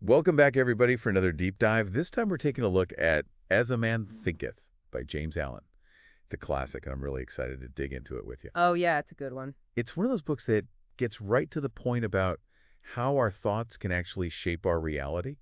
Welcome back, everybody, for another deep dive. This time we're taking a look at As a Man Thinketh by James Allen. It's a classic, and I'm really excited to dig into it with you. Oh, yeah, it's a good one. It's one of those books that gets right to the point about how our thoughts can actually shape our reality,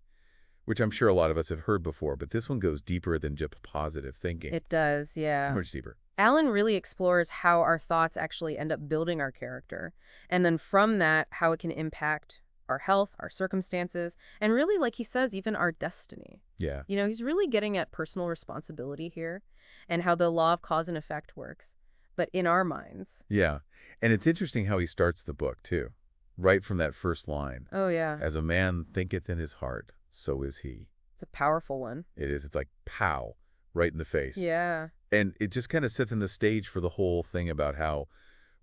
which I'm sure a lot of us have heard before, but this one goes deeper than just positive thinking. It does, How yeah. much deeper? Alan really explores how our thoughts actually end up building our character, and then from that, how it can impact our health, our circumstances, and really, like he says, even our destiny. Yeah. He's really getting at personal responsibility here and how the law of cause and effect works, but in our minds. Yeah. And it's interesting how he starts the book, too, right from that first line. Oh, yeah. As a man thinketh in his heart, so is he. It's a powerful one. It is. It's like, pow, right in the face. Yeah. And it just kind of sets in the stage for the whole thing about how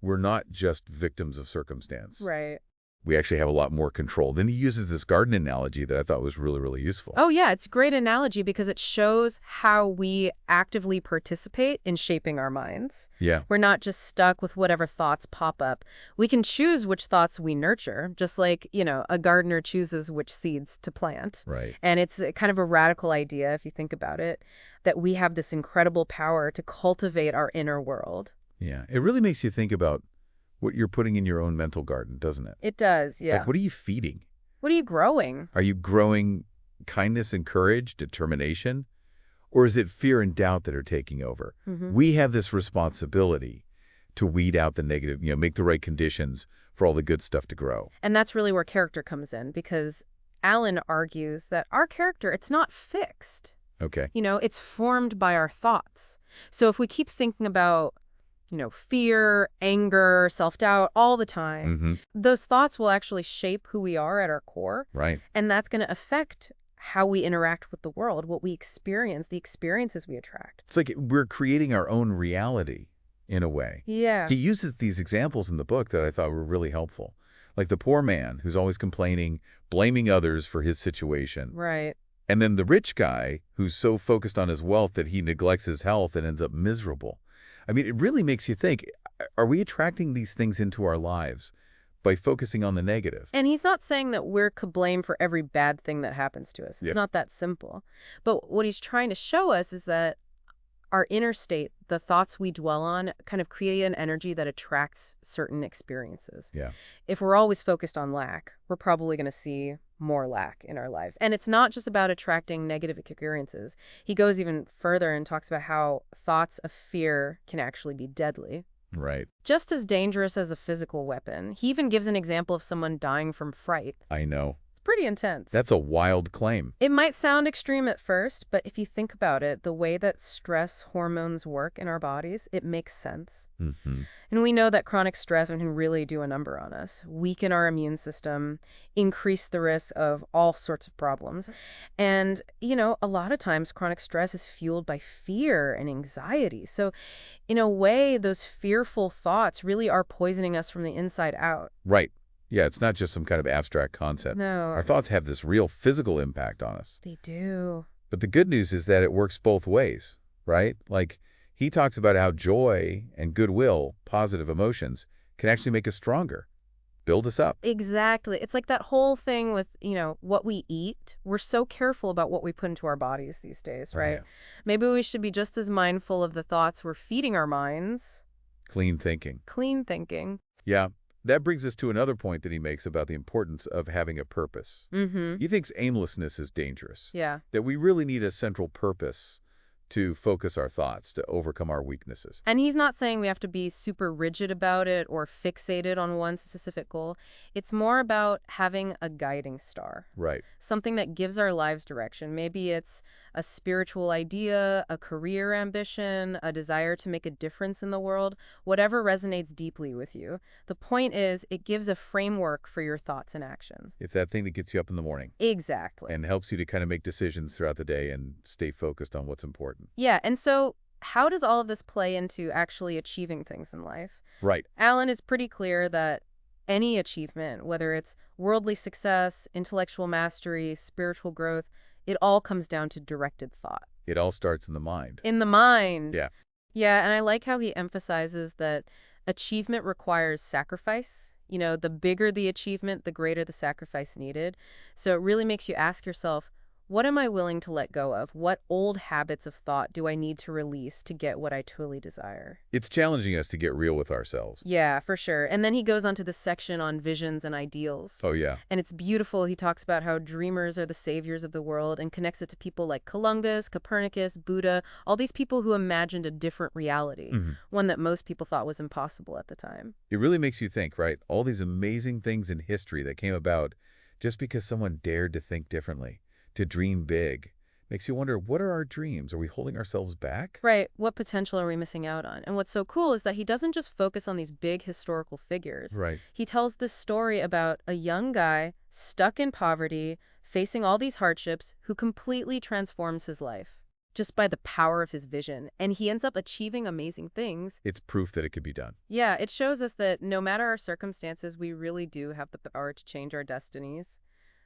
we're not just victims of circumstance. Right. We actually have a lot more control. Then he uses this garden analogy that I thought was really, really useful. Oh, yeah, it's a great analogy because it shows how we actively participate in shaping our minds. Yeah. We're not just stuck with whatever thoughts pop up. We can choose which thoughts we nurture, just like, a gardener chooses which seeds to plant. Right. And it's kind of a radical idea, if you think about it, that we have this incredible power to cultivate our inner world. Yeah. It really makes you think about what you're putting in your own mental garden, doesn't it? It does, yeah. Like, what are you feeding? What are you growing? Are you growing kindness and courage, determination? Or is it fear and doubt that are taking over? We have this responsibility to weed out the negative, make the right conditions for all the good stuff to grow. And that's really where character comes in, because Alan argues that our character, it's not fixed. Okay. It's formed by our thoughts. So if we keep thinking about fear, anger, self-doubt all the time, those thoughts will actually shape who we are at our core. Right. And that's going to affect how we interact with the world, what we experience, the experiences we attract. It's like we're creating our own reality in a way. Yeah. He uses these examples in the book that I thought were really helpful. Like the poor man who's always complaining, blaming others for his situation. Right. And then the rich guy who's so focused on his wealth that he neglects his health and ends up miserable. I mean, it really makes you think, are we attracting these things into our lives by focusing on the negative? And he's not saying that we're to blame for every bad thing that happens to us. It's not that simple. But what he's trying to show us is that our inner state, the thoughts we dwell on, kind of create an energy that attracts certain experiences. Yeah. If we're always focused on lack, we're probably going to see more lack in our lives. And it's not just about attracting negative experiences. He goes even further and talks about how thoughts of fear can actually be deadly. Right. Just as dangerous as a physical weapon. He even gives an example of someone dying from fright. I know. Pretty intense. That's a wild claim. It might sound extreme at first, but if you think about it, the way that stress hormones work in our bodies, it makes sense. And we know that chronic stress can really do a number on us, weaken our immune system, increase the risk of all sorts of problems. And, a lot of times chronic stress is fueled by fear and anxiety. So in a way, those fearful thoughts really are poisoning us from the inside out. Right. Yeah, it's not just some kind of abstract concept. No. Our thoughts have this real physical impact on us. They do. But the good news is that it works both ways, right? Like, he talks about how joy and goodwill, positive emotions, can actually make us stronger, build us up. Exactly. It's like that whole thing with, what we eat. We're so careful about what we put into our bodies these days, right? Yeah. Maybe we should be just as mindful of the thoughts we're feeding our minds. Clean thinking. Clean thinking. Yeah. That brings us to another point that he makes about the importance of having a purpose. He thinks aimlessness is dangerous. Yeah. That we really need a central purpose to focus our thoughts, to overcome our weaknesses. And he's not saying we have to be super rigid about it or fixated on one specific goal. It's more about having a guiding star. Right. Something that gives our lives direction. Maybe it's a spiritual idea, a career ambition, a desire to make a difference in the world, whatever resonates deeply with you. The point is, it gives a framework for your thoughts and actions. It's that thing that gets you up in the morning. Exactly. And helps you to kind of make decisions throughout the day and stay focused on what's important. Yeah, and so how does all of this play into actually achieving things in life? Right. Alan is pretty clear that any achievement, whether it's worldly success, intellectual mastery, spiritual growth, it all comes down to directed thought. It all starts in the mind. In the mind. Yeah. Yeah, and I like how he emphasizes that achievement requires sacrifice, The bigger the achievement, the greater the sacrifice needed. So it really makes you ask yourself, what am I willing to let go of? What old habits of thought do I need to release to get what I truly desire? It's challenging us to get real with ourselves. Yeah, for sure. And then he goes on to this section on visions and ideals. Oh, yeah. And it's beautiful. He talks about how dreamers are the saviors of the world and connects it to people like Columbus, Copernicus, Buddha, all these people who imagined a different reality, one that most people thought was impossible at the time. It really makes you think, right? All these amazing things in history that came about just because someone dared to think differently, to dream big. Makes you wonder, what are our dreams? Are we holding ourselves back? Right. What potential are we missing out on? And what's so cool is that he doesn't just focus on these big historical figures. Right. He tells this story about a young guy stuck in poverty, facing all these hardships, who completely transforms his life just by the power of his vision. And he ends up achieving amazing things. It's proof that it could be done. Yeah, it shows us that no matter our circumstances, we really do have the power to change our destinies,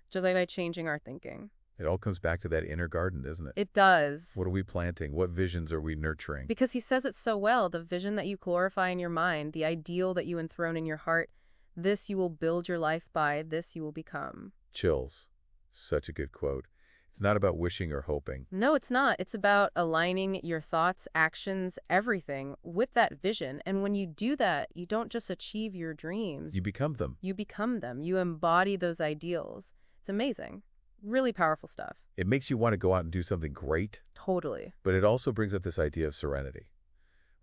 just like by changing our thinking. It all comes back to that inner garden, doesn't it? It does. What are we planting? What visions are we nurturing? Because he says it so well, the vision that you glorify in your mind, the ideal that you enthrone in your heart, this you will build your life by, this you will become. Chills. Such a good quote. It's not about wishing or hoping. No, it's not. It's about aligning your thoughts, actions, everything with that vision. And when you do that, you don't just achieve your dreams. You become them. You become them. You embody those ideals. It's amazing. Really powerful stuff. It makes you want to go out and do something great. Totally. But it also brings up this idea of serenity,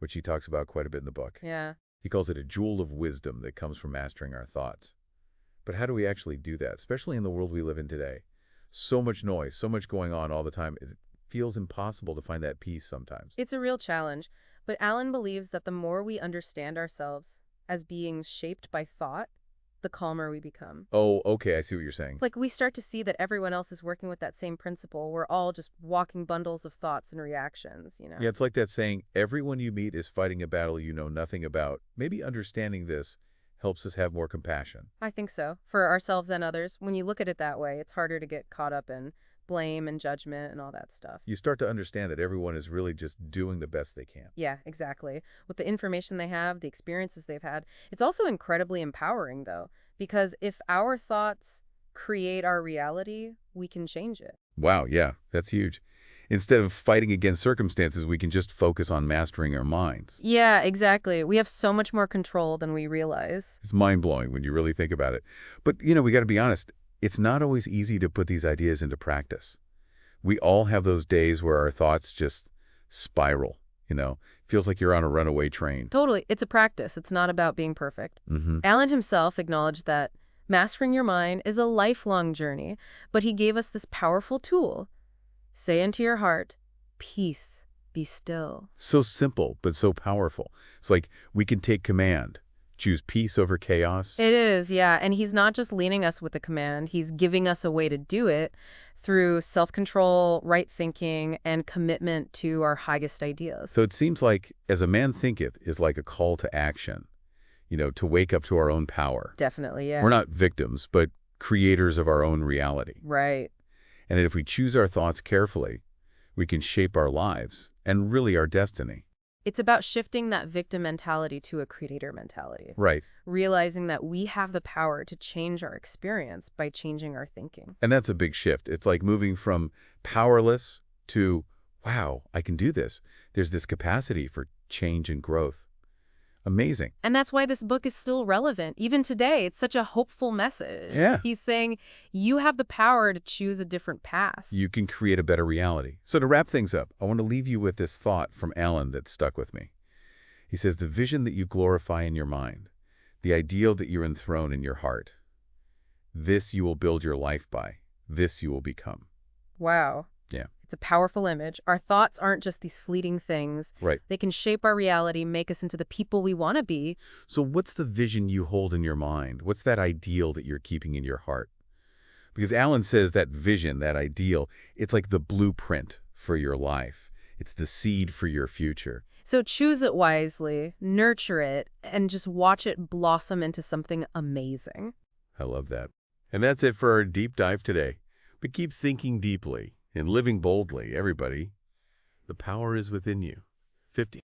which he talks about quite a bit in the book. Yeah. He calls it a jewel of wisdom that comes from mastering our thoughts. But how do we actually do that, especially in the world we live in today? So much noise, so much going on all the time. It feels impossible to find that peace sometimes. It's a real challenge. But Alan believes that the more we understand ourselves as beings shaped by thought, the calmer we become. Oh, okay, I see what you're saying. Like, we start to see that everyone else is working with that same principle. We're all just walking bundles of thoughts and reactions, Yeah, it's like that saying, everyone you meet is fighting a battle you know nothing about. Maybe understanding this helps us have more compassion. I think so. For ourselves and others, when you look at it that way, it's harder to get caught up in blame and judgment and all that stuff. You start to understand that everyone is really just doing the best they can. Yeah, exactly. With the information they have, the experiences they've had. It's also incredibly empowering, though, because if our thoughts create our reality, we can change it. Wow, yeah, that's huge. Instead of fighting against circumstances, we can just focus on mastering our minds. Yeah, exactly. We have so much more control than we realize. It's mind-blowing when you really think about it. But, we got to be honest, it's not always easy to put these ideas into practice. We all have those days where our thoughts just spiral, Feels like you're on a runaway train. Totally. It's a practice. It's not about being perfect. Alan himself acknowledged that mastering your mind is a lifelong journey, but he gave us this powerful tool. Say into your heart, peace, be still. So simple, but so powerful. It's like we can take command, choose peace over chaos. It is, yeah. And he's not just leading us with a command. He's giving us a way to do it through self-control, right thinking, and commitment to our highest ideas. So it seems like As a Man Thinketh is like a call to action, to wake up to our own power. Definitely, yeah. We're not victims, but creators of our own reality. Right. And that if we choose our thoughts carefully, we can shape our lives and really our destiny. It's about shifting that victim mentality to a creator mentality. Right. Realizing that we have the power to change our experience by changing our thinking. And that's a big shift. It's like moving from powerless to, wow, I can do this. There's this capacity for change and growth. Amazing. And that's why this book is still relevant. Even today, it's such a hopeful message. Yeah. He's saying you have the power to choose a different path. You can create a better reality. So to wrap things up, I want to leave you with this thought from Alan that stuck with me. He says, the vision that you glorify in your mind, the ideal that you enthrone in your heart, this you will build your life by. This you will become. Wow. Yeah. It's a powerful image. Our thoughts aren't just these fleeting things. Right. They can shape our reality, make us into the people we want to be. So what's the vision you hold in your mind? What's that ideal that you're keeping in your heart? Because Alan says that vision, that ideal, it's like the blueprint for your life. It's the seed for your future. So choose it wisely, nurture it, and just watch it blossom into something amazing. I love that. And that's it for our deep dive today. But keep thinking deeply and living boldly, everybody. The power is within you. 50